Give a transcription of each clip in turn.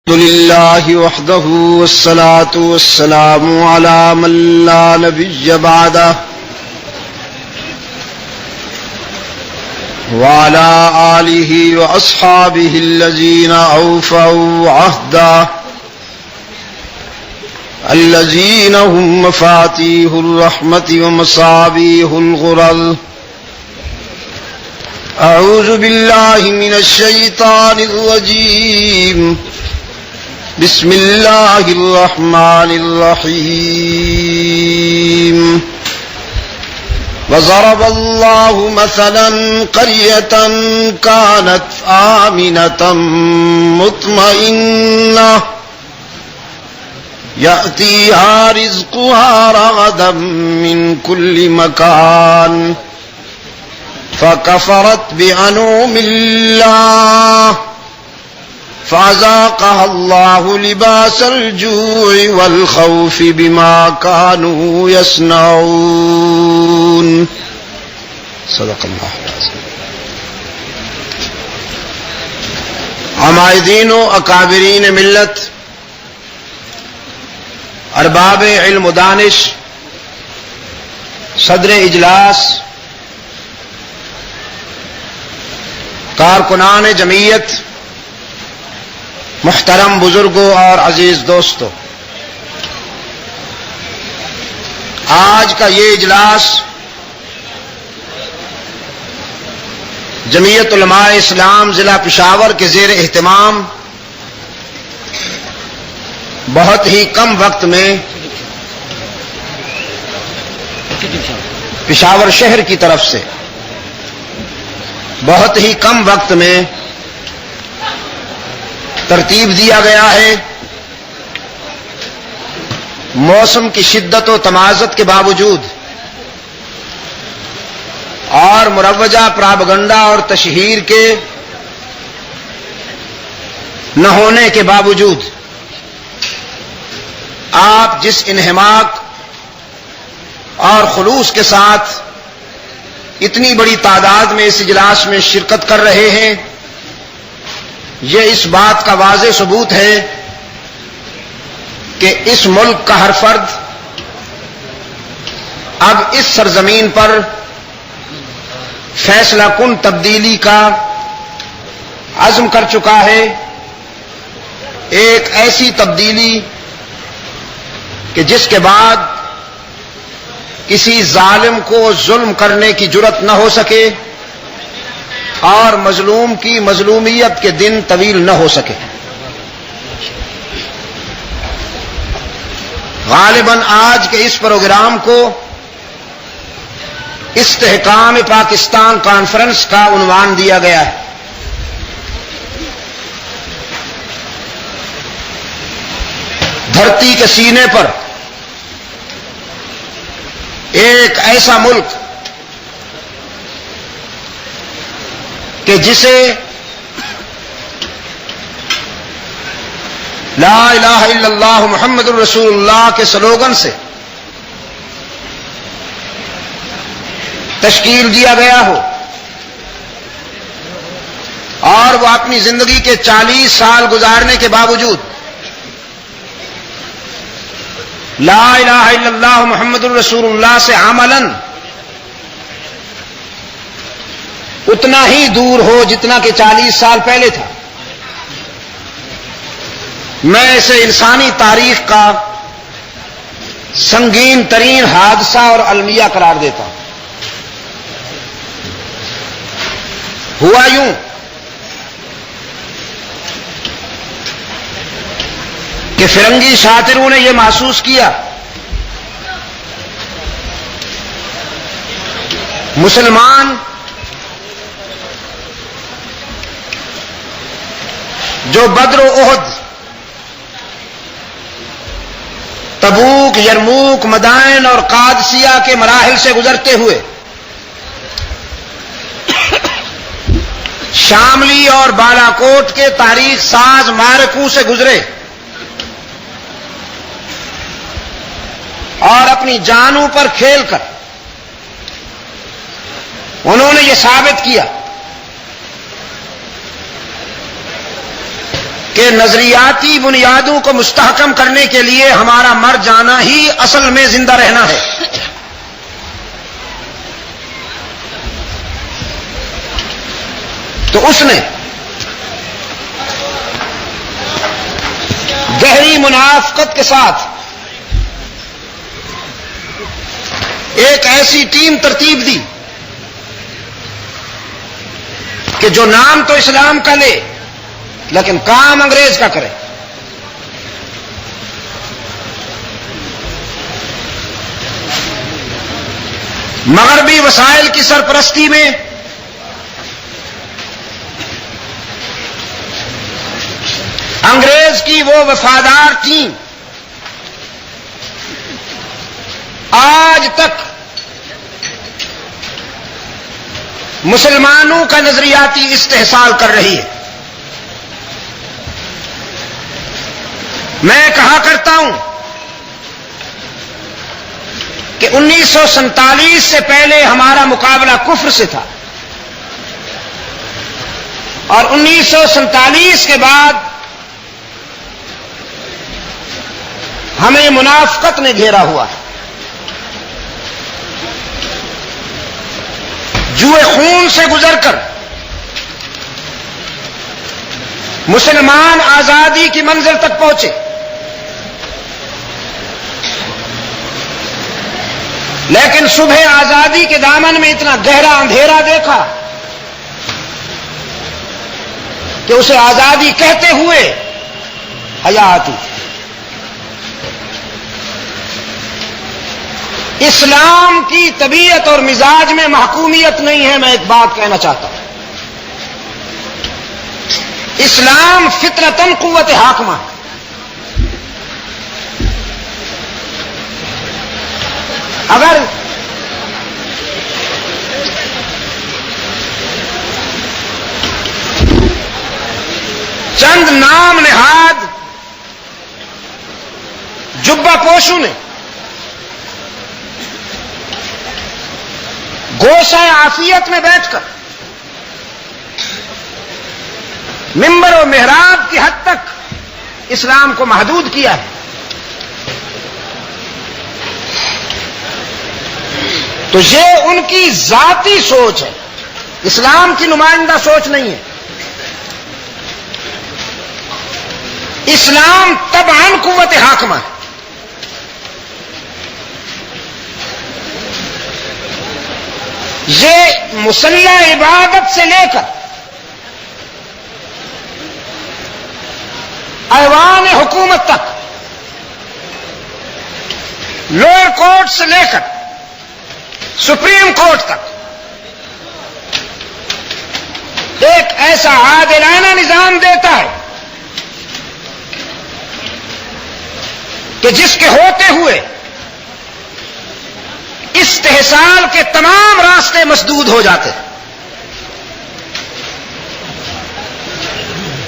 الحمد لله وحده والصلاة والسلام على من لا نبي بعده وعلى آله وأصحابه الذين أوفوا عهدا الذين هم مفاتيح الرحمة ومصابيح الغرر. أعوذ بالله من الشيطان الرجيم. بسم الله الرحمن الرحيم. وضرب الله مثلا قرية كانت آمنة مطمئنة يأتيها رزقها رغدا من كل مكان فكفرت بأنعم الله فأذاقها الله لباس الجوع والخوف بما كانوا يصنعون. صدق الله العظيم. عمائدین و اکابرین ملت، ارباب علم و دانش، صدر اجلاس، کارکنان جمعیت، محترم بزرگوں اور عزیز دوستوں، آج کا یہ اجلاس جمعیت علماء اسلام ضلع پشاور کے زیر اہتمام بہت ہی کم وقت میں پشاور شہر کی طرف سے بہت ہی کم وقت میں ترتیب دیا گیا ہے. موسم کی شدت و تمازت کے باوجود اور مروجہ پراپگنڈا اور تشہیر کے نہ ہونے کے باوجود آپ جس انہماک اور خلوص کے ساتھ اتنی بڑی تعداد میں اس اجلاس میں شرکت کر رہے ہیں، یہ اس بات کا واضح ثبوت ہے کہ اس ملک کا ہر فرد اب اس سرزمین پر فیصلہ کن تبدیلی کا عزم کر چکا ہے. ایک ایسی تبدیلی کہ جس کے بعد کسی ظالم کو ظلم کرنے کی جرأت نہ ہو سکے اور مظلوم کی مظلومیت کے دن طویل نہ ہو سکے. غالباً آج کے اس پروگرام کو استحکام پاکستان کانفرنس کا عنوان دیا گیا ہے. دھرتی کے سینے پر ایک ایسا ملک کہ جسے لا الہ الا اللہ محمد الرسول اللہ کے سلوگن سے تشکیل دیا گیا ہو اور وہ اپنی زندگی کے 40 سال گزارنے کے باوجود لا الہ الا اللہ محمد الرسول اللہ سے عملاً اتنا ہی دور ہو جتنا کہ 40 سال پہلے تھا. میں اسے انسانی تاریخ کا سنگین ترین حادثہ اور المیہ قرار دیتا ہوں. ہوا یوں کہ فرنگی شاطروں نے یہ محسوس کیا مسلمان جو بدر و احد، تبوک، یرموک، مدائن اور قادسیہ کے مراحل سے گزرتے ہوئے شاملی اور بالاکوٹ کے تاریخ ساز معرکوں سے گزرے اور اپنی جانوں پر کھیل کر انہوں نے یہ ثابت کیا کہ نظریاتی بنیادوں کو مستحکم کرنے کے لیے ہمارا مر جانا ہی اصل میں زندہ رہنا ہے. تو اس نے گہری منافقت کے ساتھ ایک ایسی ٹیم ترتیب دی کہ جو نام تو اسلام کا لے لیکن کام انگریز کا کرے. مغربی وسائل کی سرپرستی میں انگریز کی وہ وفادار ٹیم آج تک مسلمانوں کا نظریاتی استحصال کر رہی ہے. میں کہا کرتا ہوں کہ 1947 سے پہلے ہمارا مقابلہ کفر سے تھا اور 1947 کے بعد ہمیں منافقت نے گھیرا ہوا ہے. جوئے خون سے گزر کر مسلمان آزادی کی منزل تک پہنچے، لیکن صبح آزادی کے دامن میں اتنا گہرا اندھیرا دیکھا کہ اسے آزادی کہتے ہوئے حیا آتی. اسلام کی طبیعت اور مزاج میں محکومیت نہیں ہے. میں ایک بات کہنا چاہتا ہوں، اسلام فطرتاً قوت حاکمہ ہے. اگر چند نام نہاد جبہ پوشوں نے گوشہ عافیت میں بیٹھ کر ممبر و محراب کی حد تک اسلام کو محدود کیا ہے، تو یہ ان کی ذاتی سوچ ہے، اسلام کی نمائندہ سوچ نہیں ہے. اسلام طبعاً قوت حاکمہ ہے. یہ مسلح عبادت سے لے کر ایوان حکومت تک، لوئر کورٹ سے لے کر سپریم کورٹ تک ایک ایسا عادلانہ نظام دیتا ہے کہ جس کے ہوتے ہوئے استحصال کے تمام راستے مسدود ہو جاتے ہیں.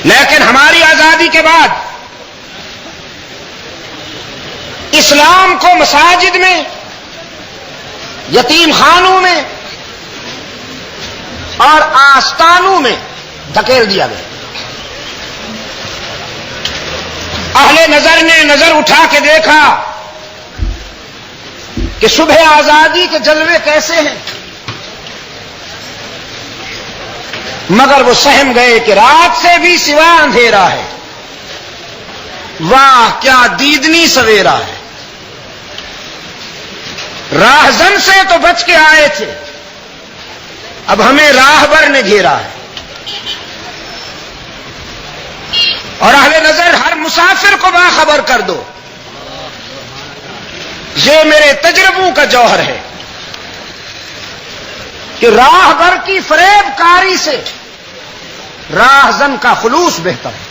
لیکن ہماری آزادی کے بعد اسلام کو مساجد میں، یتیم خانوں میں اور آستانوں میں دھکیل دیا گیا. اہل نظر نے نظر اٹھا کے دیکھا کہ صبح آزادی کے جلوے کیسے ہیں، مگر وہ سہم گئے کہ رات سے بھی سوا اندھیرا ہے. واہ کیا دیدنی سویرا ہے. راہزن سے تو بچ کے آئے تھے، اب ہمیں راہبر نے گھیرا ہے. اور اہل نظر ہر مسافر کو باخبر کر دو، یہ میرے تجربوں کا جوہر ہے کہ راہبر کی فریب کاری سے راہزن کا خلوص بہتر ہے.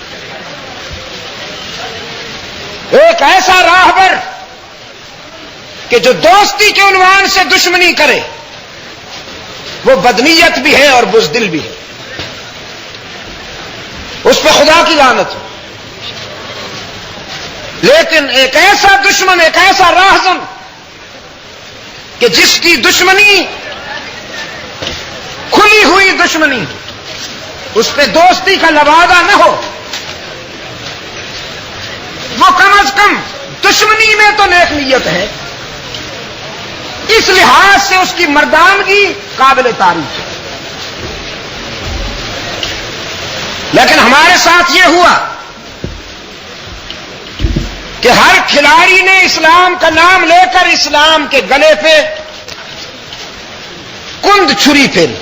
ایک ایسا راہبر کہ جو دوستی کے عنوان سے دشمنی کرے وہ بدنیت بھی ہے اور بزدل بھی ہے، اس پہ خدا کی لعنت ہے. لیکن ایک ایسا دشمن، ایک ایسا راہزن کہ جس کی دشمنی کھلی ہوئی دشمنی، اس پہ دوستی کا لبادہ نہ ہو، تو نیک نیت ہے، اس لحاظ سے اس کی مردانگی قابل تعریف ہے. لیکن ہمارے ساتھ یہ ہوا کہ ہر کھلاڑی نے اسلام کا نام لے کر اسلام کے گلے پہ کند چھری پھیری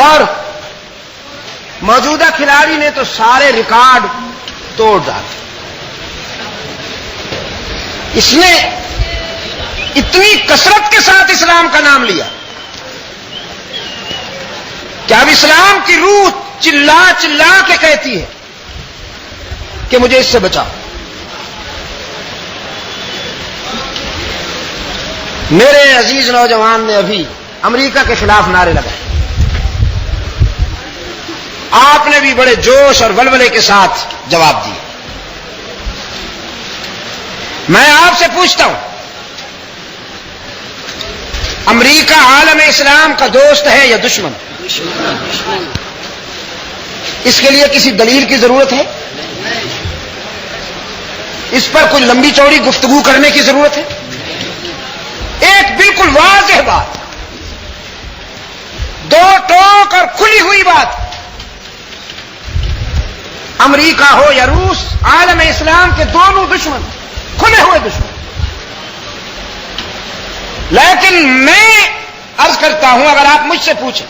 اور موجودہ کھلاڑی نے تو سارے ریکارڈ توڑ ڈالے. اس نے اتنی کثرت کے ساتھ اسلام کا نام لیا کہ اب اسلام کی روح چلا چلا کے کہتی ہے کہ مجھے اس سے بچاؤ. میرے عزیز نوجوان نے ابھی امریکہ کے خلاف نعرے لگائے. آپ نے بھی بڑے جوش اور ولولے کے ساتھ جواب دیا. میں آپ سے پوچھتا ہوں، امریکہ عالم اسلام کا دوست ہے یا دشمن؟ اس کے لیے کسی دلیل کی ضرورت ہے؟ اس پر کوئی لمبی چوڑی گفتگو کرنے کی ضرورت ہے؟ ایک بالکل واضح بات، دو ٹوک اور کھلی ہوئی بات، امریکہ ہو یا روس، عالم اسلام کے دونوں دشمن، کھلے ہوئے دشمن. لیکن میں عرض کرتا ہوں، اگر آپ مجھ سے پوچھیں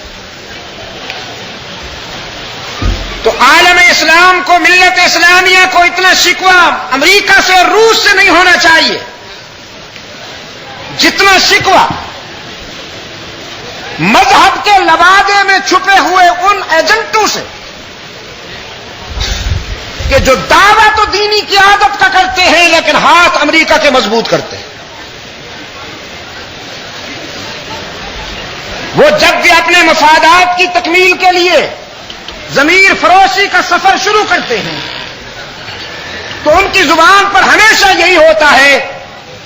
تو عالم اسلام کو، ملت اسلامیہ کو اتنا شکوہ امریکہ سے اور روس سے نہیں ہونا چاہیے جتنا شکوہ مذہب کے لبادے میں چھپے ہوئے ان ایجنٹوں سے کہ جو دعویٰ تو دینی قیادت کا کرتے ہیں لیکن ہاتھ امریکہ کے مضبوط کرتے ہیں. وہ جب بھی اپنے مفادات کی تکمیل کے لیے ضمیر فروشی کا سفر شروع کرتے ہیں تو ان کی زبان پر ہمیشہ یہی ہوتا ہے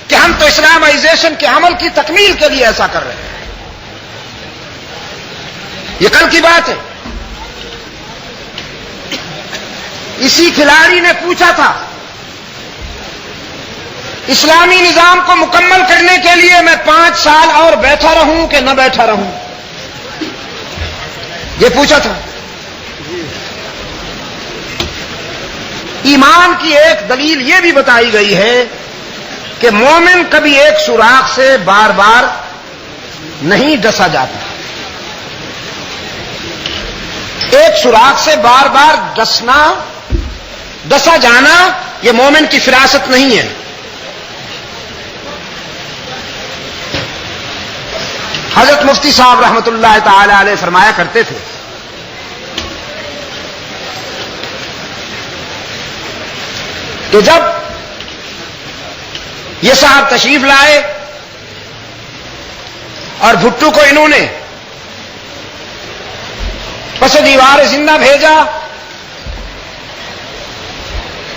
کہ ہم تو اسلامائزیشن کے عمل کی تکمیل کے لیے ایسا کر رہے ہیں. یہ کل کی بات ہے. اسی کھلاڑی نے پوچھا تھا، اسلامی نظام کو مکمل کرنے کے لیے میں 5 سال اور بیٹھا رہوں کہ نہ بیٹھا رہوں؟ یہ پوچھا تھا. ایمان کی ایک دلیل یہ بھی بتائی گئی ہے کہ مومن کبھی ایک سوراخ سے بار بار نہیں ڈسا جاتا. ایک سوراخ سے بار بار ڈسا جانا یہ مومن کی فراست نہیں ہے. حضرت مفتی صاحب رحمت اللہ تعالی علیہ فرمایا کرتے تھے کہ جب یہ صاحب تشریف لائے اور بھٹو کو انہوں نے پس دیوار زندہ بھیجا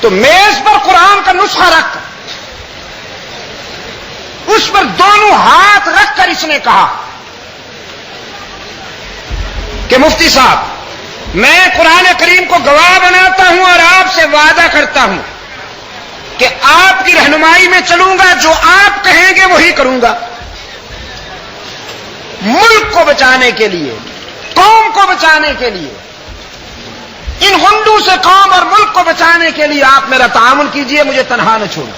تو میز پر قرآن کا نسخہ رکھ اس پر دونوں ہاتھ رکھ کر اس نے کہا کہ مفتی صاحب، میں قرآن کریم کو گواہ بناتا ہوں اور آپ سے وعدہ کرتا ہوں کہ آپ کی رہنمائی میں چلوں گا، جو آپ کہیں گے وہی کروں گا. ملک کو بچانے کے لیے، قوم کو بچانے کے لیے، ان غنڈوں سے قوم اور ملک کو بچانے کے لیے آپ میرا تعامل کیجئے، مجھے تنہا نہ چھوڑیں.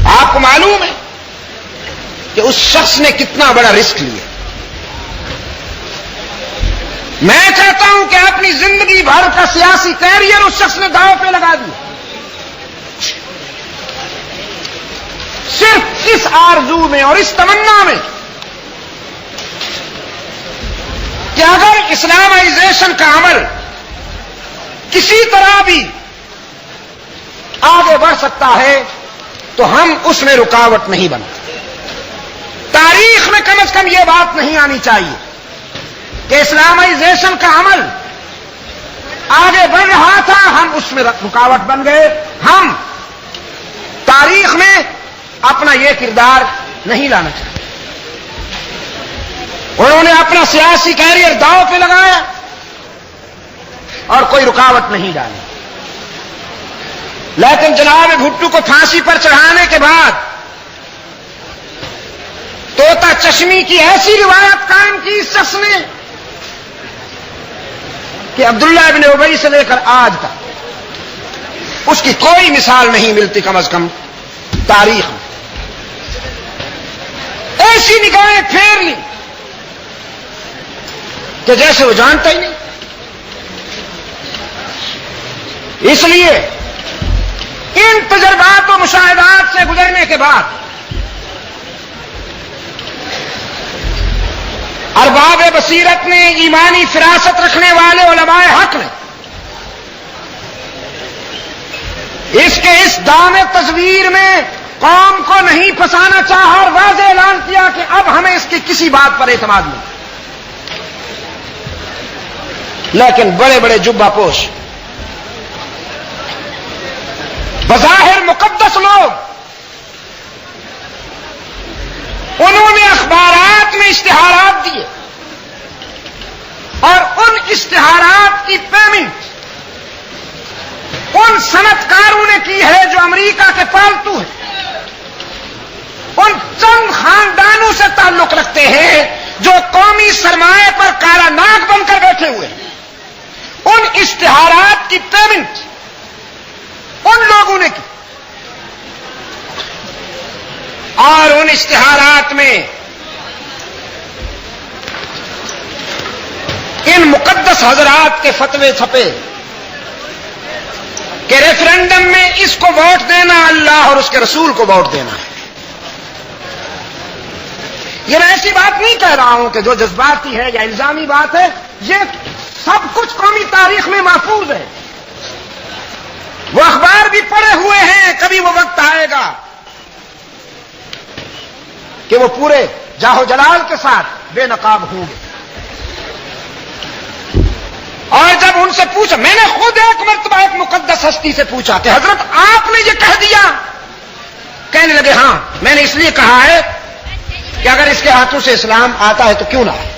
آپ کو معلوم ہے کہ اس شخص نے کتنا بڑا رسک لیا. میں چاہتا ہوں کہ اپنی زندگی بھر کا سیاسی کیریئر اس شخص نے داؤ پہ لگا دیا، صرف اس آرزو میں اور اس تمنا میں کہ اگر اسلامائزیشن کا عمل کسی طرح بھی آگے بڑھ سکتا ہے تو ہم اس میں رکاوٹ نہیں بنتے. تاریخ میں کم از کم یہ بات نہیں آنی چاہیے کہ اسلامائزیشن کا عمل آگے بڑھ رہا تھا، ہم اس میں رکاوٹ بن گئے. ہم تاریخ میں اپنا یہ کردار نہیں لانا چاہتے. انہوں نے اپنا سیاسی کیریئر داؤ پہ لگایا، اور کوئی رکاوٹ نہیں ڈالی. لیکن جناب بھٹو کو پھانسی پر چڑھانے کے بعد طوطا چشمی کی ایسی روایت قائم کی اس شخص نے کہ عبداللہ ابن ابی سے لے کر آج تک اس کی کوئی مثال نہیں ملتی، کم از کم تاریخ میں. ایسی نگاہیں پھیر لی کہ جیسے وہ جانتا ہی نہیں. اس لیے ان تجربات و مشاہدات سے گزرنے کے بعد ارباب بصیرت نے، ایمانی فراست رکھنے والے علماء حق نے اس دام تصویر میں قوم کو نہیں پھنسانا چاہا اور واضح اعلان کیا کہ اب ہمیں اس کی کسی بات پر اعتماد نہیں. لیکن بڑے بڑے جبہ پوش بظاہر مقدس لوگ، انہوں نے اخبارات میں اشتہارات دیے اور ان اشتہارات کی پیمنٹ ان صنعت کاروں نے کی ہے جو امریکہ کے پالتو ہیں، ان چند خاندانوں سے تعلق رکھتے ہیں جو قومی سرمایہ پر کالا ناک بن کر بیٹھے ہوئے ہیں. ان اشتہارات کی پیمنٹ ان لوگوں نے کی اور ان اشتہارات میں ان مقدس حضرات کے فتوے چھپے کہ ریفرنڈم میں اس کو ووٹ دینا اللہ اور اس کے رسول کو ووٹ دینا ہے. یہ میں ایسی بات نہیں کہہ رہا ہوں کہ جو جذباتی ہے یا الزامی بات ہے، یہ سب کچھ قومی تاریخ میں محفوظ ہے. وہ اخبار بھی پڑھے ہوئے ہیں. کبھی وہ وقت آئے گا کہ وہ پورے جاہو جلال کے ساتھ بے نقاب ہوں گے. اور جب ان سے پوچھا، میں نے خود ایک مرتبہ ایک مقدس ہستی سے پوچھا کہ حضرت آپ نے یہ کہہ دیا؟ کہنے لگے ہاں میں نے اس لیے کہا ہے کہ اگر اس کے ہاتھوں سے اسلام آتا ہے تو کیوں نہ آئے.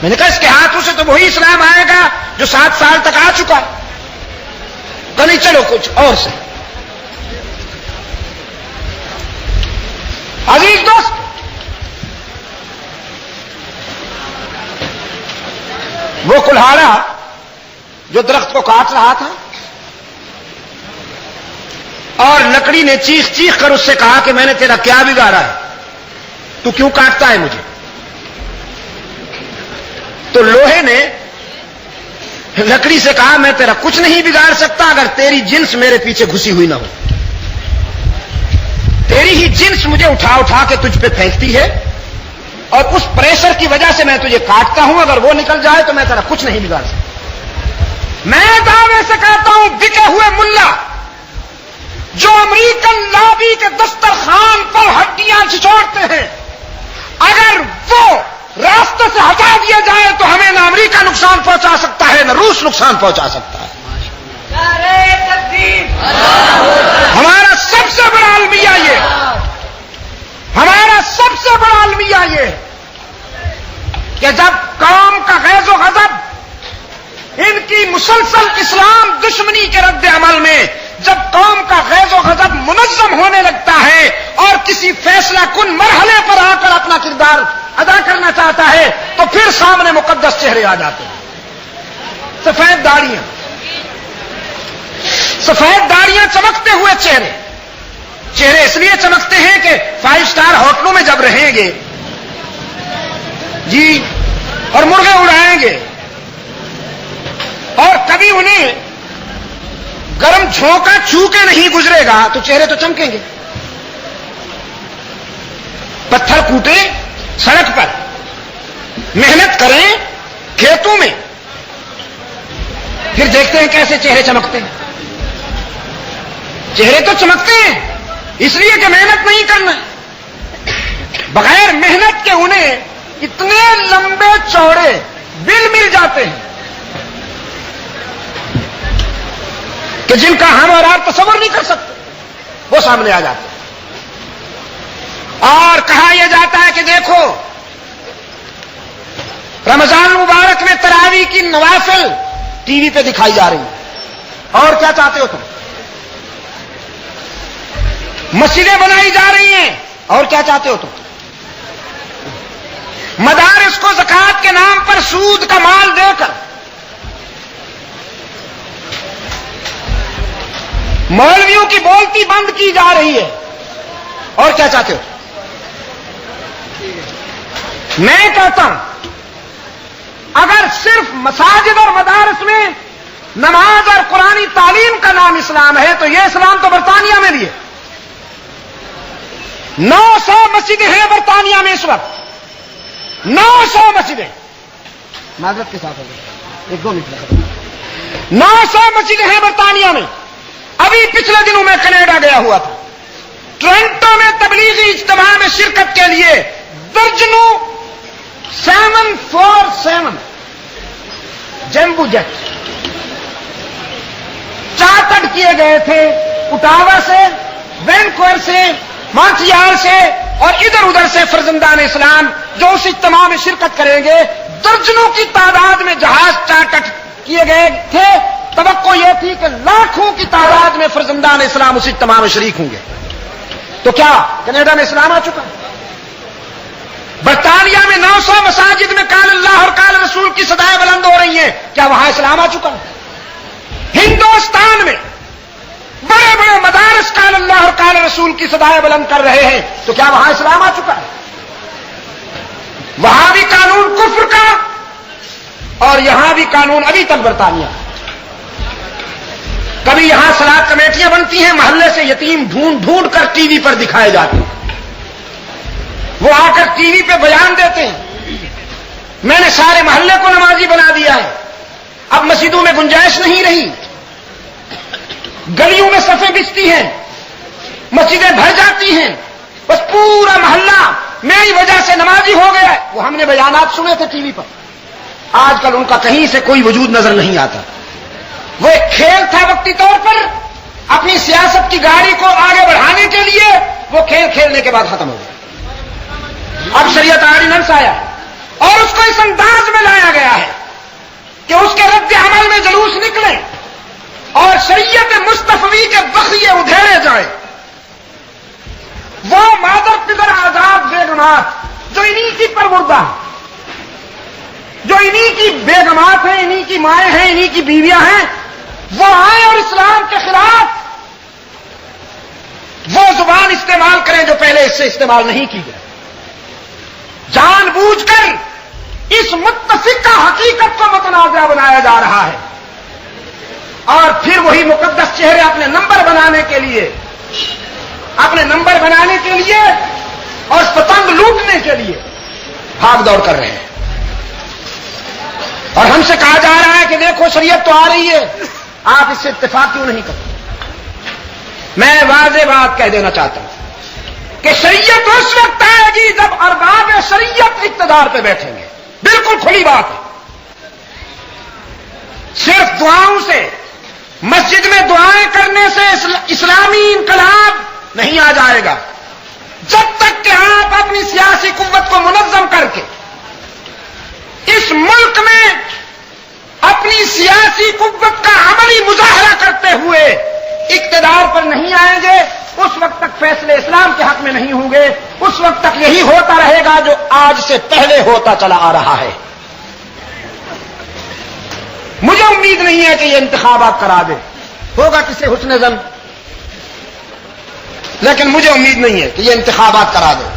میں نے کہا اس کے ہاتھوں سے تو وہی اسلام آئے گا جو 7 سال تک آ چکا ہے. کہ نہیں چلو کچھ اور سے. عزیز دوست، وہ کلہاڑا جو درخت کو کاٹ رہا تھا اور لکڑی نے چیخ چیخ کر اس سے کہا کہ میں نے تیرا کیا بگاڑا ہے، تو کیوں کاٹتا ہے مجھے؟ تو لوہے نے لکڑی سے کہا میں تیرا کچھ نہیں بگاڑ سکتا اگر تیری جنس میرے پیچھے گھسی ہوئی نہ ہو. تیری ہی جنس مجھے اٹھا اٹھا کے تجھ پہ پھینکتی ہے اور اس پریشر کی وجہ سے میں تجھے کاٹتا ہوں. اگر وہ نکل جائے تو میں تیرا کچھ نہیں بگاڑ سکتا. میں دعوے سے کہتا ہوں بکے ہوئے ملا جو امریکن لابی کے دسترخوان پر ہڈیاں چھچوڑتے ہیں، اگر وہ راستے سے ہٹا دیا جائے تو ہمیں نہ امریکہ نقصان پہنچا سکتا ہے نہ روس نقصان پہنچا سکتا ہے. ہمارا سب سے بڑا المیہ یہ، ہمارا سب سے بڑا المیہ یہ کہ جب قوم کا غیظ و غضب ان کی مسلسل اسلام دشمنی کے رد عمل میں جب قوم کا غیظ و غضب منظم ہونے لگتا ہے اور کسی فیصلہ کن مرحلے پر آ کر اپنا کردار ادا کرنا چاہتا ہے تو پھر سامنے مقدس چہرے آ جاتے ہیں. سفید داڑیاں، سفید داڑیاں، چمکتے ہوئے چہرے. چہرے اس لیے چمکتے ہیں کہ 5 سٹار ہوٹلوں میں جب رہیں گے جی اور مرغے اڑائیں گے اور کبھی انہیں گرم جھونکا چھو کے نہیں گزرے گا تو چہرے تو چمکیں گے. پتھر کوٹے سڑک پر، محنت کریں کھیتوں میں، پھر دیکھتے ہیں کیسے چہرے چمکتے ہیں. چہرے تو چمکتے ہیں اس لیے کہ محنت نہیں کرنا. بغیر محنت کے انہیں اتنے لمبے چوڑے بل مل جاتے ہیں کہ جن کا ہم اور آپ تصور نہیں کر سکتے، وہ سامنے آ جاتے ہیں. اور کہا یہ جاتا ہے کہ دیکھو رمضان مبارک میں تراویح کی نوافل ٹی وی پہ دکھائی جا رہی ہیں. اور کیا چاہتے ہو تم؟ مسجدیں بنائی جا رہی ہیں. اور کیا چاہتے ہو تم؟ مدارس کو زکوٰۃ کے نام پر سود کا مال دے کر مولویوں کی بولتی بند کی جا رہی ہے. اور کیا چاہتے ہو؟ میں کہتا ہوں اگر صرف مساجد اور مدارس میں نماز اور قرآنی تعلیم کا نام اسلام ہے تو یہ اسلام تو برطانیہ میں بھی ہے. 900 مسجدیں ہیں برطانیہ میں اس وقت. 900 مسجدیں. معذرت کے ساتھ ہو گئے 1-2 منٹ لگے. 900 مسجدیں ہیں برطانیہ میں. ابھی پچھلے دنوں میں کینیڈا گیا ہوا تھا. ٹورنٹو میں تبلیغی اجتماع میں شرکت کے لیے درجنوں 747 جمبو جیٹ چارٹرڈ کیے گئے تھے اٹاوا سے، وینکوور سے، مونٹریال سے اور ادھر ادھر سے فرزندان اسلام جو اس اجتماع میں شرکت کریں گے. درجنوں کی تعداد میں جہاز چارٹر کیے گئے تھے. توقع یہ تھی کہ لاکھوں کی تعداد میں فرزندان اسلام اس اجتماع میں شریک ہوں گے. تو کیا کینیڈا میں اسلام آ چکا؟ برطانیہ میں 900 مساجد میں قال اللہ اور قال رسول کی صدائیں بلند ہو رہی ہیں. کیا وہاں اسلام آ چکا؟ ہندوستان میں بڑے بڑے مدارس قال اللہ اور قال رسول کی صدائیں بلند کر رہے ہیں. تو کیا وہاں اسلام آ چکا ہے؟ وہاں بھی قانون کفر کا اور یہاں بھی قانون ابھی تک برطانیہ. کبھی یہاں صلاح کمیٹیاں بنتی ہیں، محلے سے یتیم ڈھونڈ ڈھونڈ کر ٹی وی پر دکھائے جاتے ہیں. وہ آ کر ٹی وی پہ بیان دیتے ہیں میں نے سارے محلے کو نمازی بنا دیا ہے. اب مسجدوں میں گنجائش نہیں رہی. گلیوں میں صفیں بچتی ہیں، مسجدیں بھر جاتی ہیں. بس پورا محلہ میری وجہ سے نمازی ہو گیا ہے. وہ ہم نے بیانات سنے تھے ٹی وی پر. آج کل ان کا کہیں سے کوئی وجود نظر نہیں آتا. وہ ایک کھیل تھا وقتی طور پر، اپنی سیاست کی گاڑی کو آگے بڑھانے کے لیے. وہ کھیل کھیلنے کے بعد ختم ہو گیا. اب شریعت آرڈیننس آیا ہے اور اس کو اس انداز میں لایا گیا ہے کہ اس کے رد عمل میں جلوس نکلے اور شریعت مصطفی کے بخیے ادھیڑے جائیں. وہ مادر پدر آزاد بیگمات جو انہی کی پروردہ ہیں، جو انہی کی بیگمات ہیں، انہی کی مائیں ہیں، انہی کی بیویاں ہیں، وہ آئیں اور اسلام کے خلاف وہ زبان استعمال کریں جو پہلے اس سے استعمال نہیں کی گئی. جان بوجھ کر اس متفقہ حقیقت کو متنازع بنایا جا رہا ہے اور پھر وہی مقدس چہرے اپنے نمبر بنانے کے لیے اور پتنگ لوٹنے کے لیے بھاگ دوڑ کر رہے ہیں. اور ہم سے کہا جا رہا ہے کہ دیکھو شریعت تو آ رہی ہے، آپ اس سے اتفاق کیوں نہیں کرتے؟ میں واضح بات کہہ دینا چاہتا ہوں کہ شریعت اس وقت آئے گی جب ارباب شریعت اقتدار پہ بیٹھیں گے. بالکل کھلی بات ہے. صرف دعاؤں سے، مسجد میں دعائیں کرنے سے اسلامی انقلاب نہیں آ جائے گا. جب تک کہ آپ اپنی سیاسی قوت کو منظم کر کے اس ملک میں اپنی سیاسی قوت کا عملی مظاہرہ کرتے ہوئے اقتدار پر نہیں آئیں گے، اس وقت تک فیصلے اسلام کے حق میں نہیں ہوں گے. اس وقت تک یہی ہوتا رہے گا جو آج سے پہلے ہوتا چلا آ رہا ہے. مجھے امید نہیں ہے کہ یہ انتخابات کرا دے. ہوگا کسی حسن ظن، لیکن مجھے امید نہیں ہے کہ یہ انتخابات کرا دے.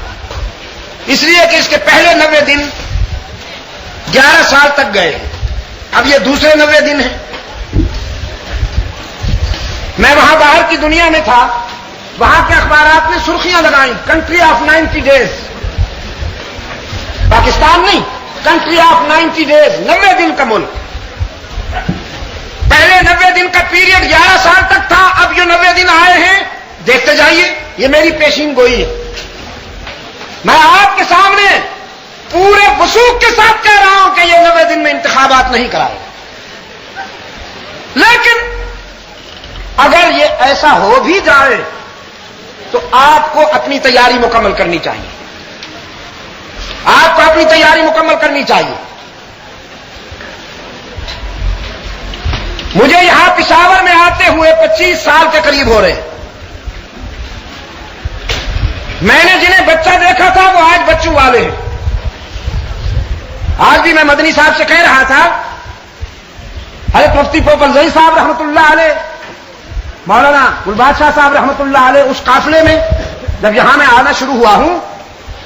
اس لیے کہ اس کے پہلے 90 دن 11 سال تک گئے، اب یہ دوسرے 90 دن ہیں. میں وہاں باہر کی دنیا میں تھا، وہاں کے اخبارات نے سرخیاں لگائیں کنٹری آف 90 ڈیز. پاکستان نہیں، کنٹری آف 90 ڈیز، 90 دن کا ملک. پہلے 90 دن کا پیریڈ 11 سال تک تھا، اب یہ 90 دن آئے ہیں. دیکھتے جائیے، یہ میری پیشین گوئی ہے. میں آپ کے سامنے پورے وثوق کے ساتھ کہہ رہا ہوں کہ یہ 90 دن میں انتخابات نہیں کرائے. لیکن اگر یہ ایسا ہو بھی جائے تو آپ کو اپنی تیاری مکمل کرنی چاہیے. آپ کو اپنی تیاری مکمل کرنی چاہیے. مجھے یہاں پشاور میں آتے ہوئے 25 سال کے قریب ہو رہے ہیں. میں نے جنہیں بچہ دیکھا تھا وہ آج بچوں والے ہیں. آج بھی میں مدنی صاحب سے کہہ رہا تھا، حضرت مفتی پوپل صاحب رحمۃ اللہ علیہ، مولانا گل بادشاہ صاحب رحمۃ اللہ علیہ، اس قافلے میں جب یہاں میں آنا شروع ہوا ہوں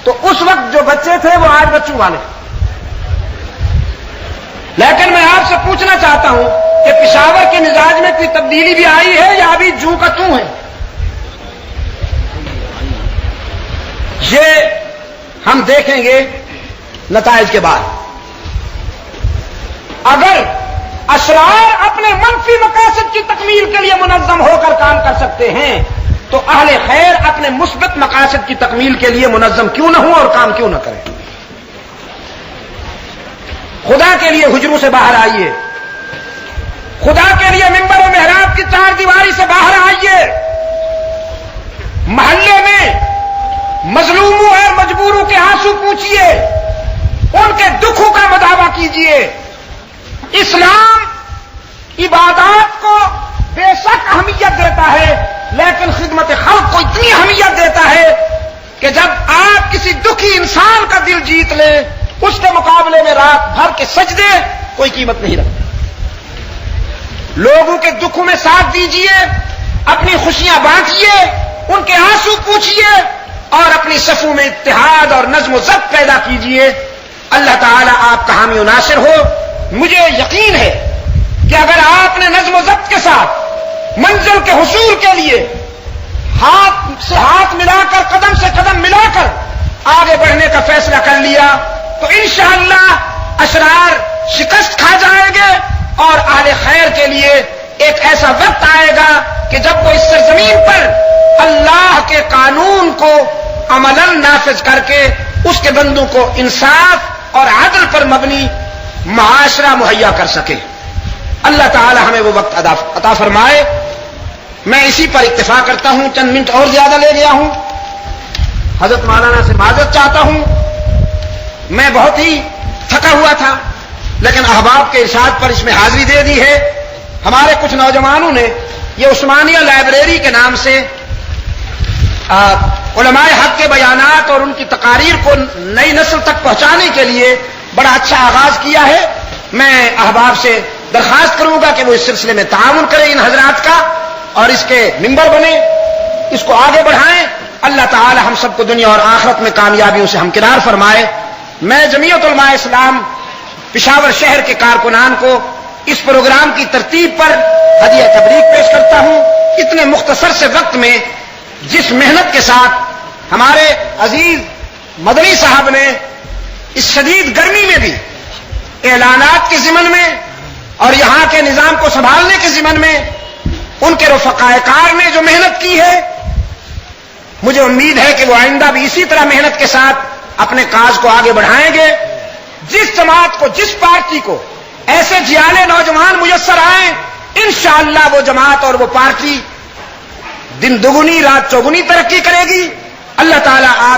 تو اس وقت جو بچے تھے وہ آج بچوں والے. لیکن میں آپ سے پوچھنا چاہتا ہوں کہ پشاور کے مزاج میں کوئی تبدیلی بھی آئی ہے یا ابھی جوں کا توں ہے؟ یہ ہم دیکھیں گے نتائج کے بعد. اگر اشرار اپنے منفی مقاصد کی تکمیل کے لیے منظم ہو کر کام کر سکتے ہیں تو اہل خیر اپنے مثبت مقاصد کی تکمیل کے لیے منظم کیوں نہ ہوں اور کام کیوں نہ کریں؟ خدا کے لیے حجروں سے باہر آئیے، خدا کے لیے ممبر و محراب کی چار دیواری سے باہر آئیے، محلے میں مظلوموں اور مجبوروں کے آنسو پوچھیے، ان کے دکھوں کا مداوع کیجیے. اسلام عبادات کو بے شک اہمیت دیتا ہے، لیکن خدمت خلق کو اتنی اہمیت دیتا ہے کہ جب آپ کسی دکھی انسان کا دل جیت لیں اس کے مقابلے میں رات بھر کے سجدے کوئی قیمت نہیں رکھتے. لوگوں کے دکھوں میں ساتھ دیجیے، اپنی خوشیاں بانٹیے، ان کے آنسو پوچھیے اور اپنی صفوں میں اتحاد اور نظم و ضبط پیدا کیجیے. اللہ تعالیٰ آپ کا حامی و ناصر ہو. مجھے یقین ہے کہ اگر آپ نے نظم و ضبط کے ساتھ منزل کے حصول کے لیے ہاتھ سے ہاتھ ملا کر، قدم سے قدم ملا کر آگے بڑھنے کا فیصلہ کر لیا تو انشاءاللہ اشرار شکست کھا جائیں گے اور اہل خیر کے لیے ایک ایسا وقت آئے گا کہ جب وہ اس سرزمین پر اللہ کے قانون کو عملاً نافذ کر کے اس کے بندوں کو انصاف اور عدل پر مبنی معاشرہ مہیا کر سکے. اللہ تعالی ہمیں وہ وقت عطا فرمائے. میں اسی پر اکتفا کرتا ہوں، چند منٹ اور زیادہ لے گیا ہوں. حضرت مولانا سے معذرت چاہتا ہوں، میں بہت ہی تھکا ہوا تھا لیکن احباب کے ارشاد پر اس میں حاضری دے دی ہے. ہمارے کچھ نوجوانوں نے یہ عثمانیہ لائبریری کے نام سے علماء حق کے بیانات اور ان کی تقاریر کو نئی نسل تک پہنچانے کے لیے بڑا اچھا آغاز کیا ہے. میں احباب سے درخواست کروں گا کہ وہ اس سلسلے میں تعاون کریں ان حضرات کا اور اس کے ممبر بنے، اس کو آگے بڑھائیں. اللہ تعالی ہم سب کو دنیا اور آخرت میں کامیابیوں سے ہمکنار فرمائے. میں جمعیت علماء اسلام پشاور شہر کے کارکنان کو اس پروگرام کی ترتیب پر ہدیہ تبریک پیش کرتا ہوں. اتنے مختصر سے وقت میں جس محنت کے ساتھ ہمارے عزیز مدنی صاحب نے اس شدید گرمی میں بھی اعلانات کے ضمن میں اور یہاں کے نظام کو سنبھالنے کے ضمن میں ان کے رفقاء کار نے جو محنت کی ہے، مجھے امید ہے کہ وہ آئندہ بھی اسی طرح محنت کے ساتھ اپنے کاج کو آگے بڑھائیں گے. جس جماعت کو، جس پارٹی کو ایسے جیالے نوجوان میسر آئیں، انشاءاللہ وہ جماعت اور وہ پارٹی دن دگنی رات چوگنی ترقی کرے گی. اللہ تعالیٰ آپ